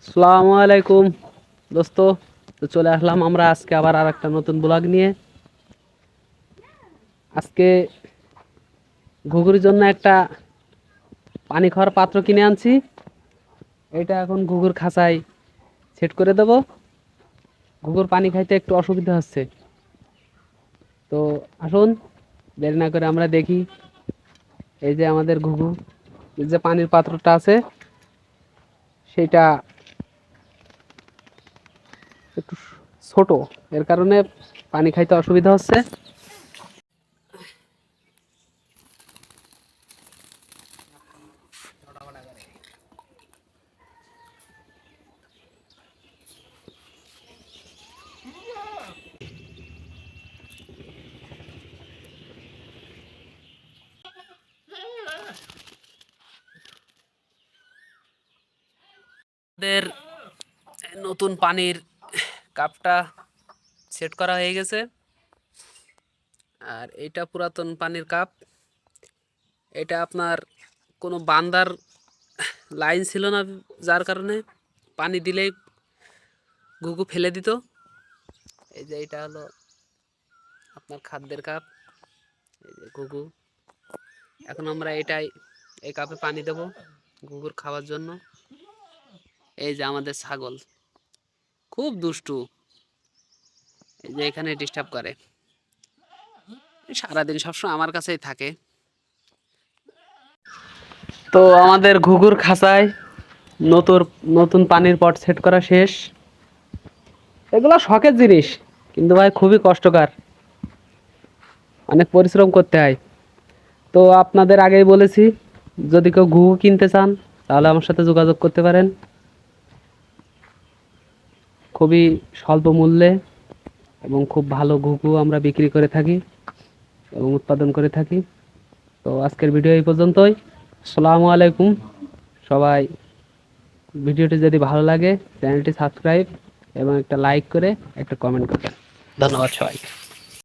আসসালামু আলাইকুম দোস্ত। তো চলে আসলাম আমরা আজকে আবার আর একটা নতুন ব্লগ নিয়ে। আজকে ঘুঘুর জন্য একটা পানি খাওয়ার পাত্র কিনে আনছি। এটা এখন ঘুঘুর খাঁচায় সেট করে দেব। ঘুঘুর পানি খাইতে একটু অসুবিধা হচ্ছে, তো আসুন দেরি না করে আমরা দেখি। এই যে আমাদের ঘুঘু, এই যে পানির পাত্রটা আছে সেটা একটু ছোট, এর কারণে পানি খাইতে অসুবিধা হচ্ছে। আমাদের নতুন পানির কাপটা সেট করা হয়ে গেছে, আর এটা পুরাতন পানির কাপ। এটা আপনার কোনো বান্দার লাইন ছিল না, যার কারণে পানি দিলেই ঘুঘু ফেলে দিত। এই যে এটা হলো আপনার খাদ্যের কাপ, এই যে ঘুঘু। এখন আমরা এই কাপে পানি দেব ঘুঘুর খাওয়ার জন্য। এই যে আমাদের ছাগল খুব দুষ্টু, এই যে এখানে ডিস্টার্ব করে, সারাদিন সবসময় আমার কাছেই থাকে। তো আমাদের ঘুঘুর খাঁচায় নতুন নতুন পানির পট সেট করা শেষ। এগুলো শখের জিনিস, কিন্তু ভাই খুবই কষ্টকর, অনেক পরিশ্রম করতে হয়। তো আপনাদের আগেই বলেছি, যদি কেউ ঘুঘু কিনতে চান তাহলে আমার সাথে যোগাযোগ করতে পারেন। খুবই স্বল্প মূল্যে এবং খুব ভালো ঘুঘু আমরা বিক্রি করে থাকি এবং উৎপাদন করে থাকি। তো আজকের ভিডিও এই পর্যন্তই। আসসালামু আলাইকুম সবাই। ভিডিওটি যদি ভালো লাগে চ্যানেলটি সাবস্ক্রাইব এবং একটা লাইক করে একটা কমেন্ট করবেন। ধন্যবাদ সবাই।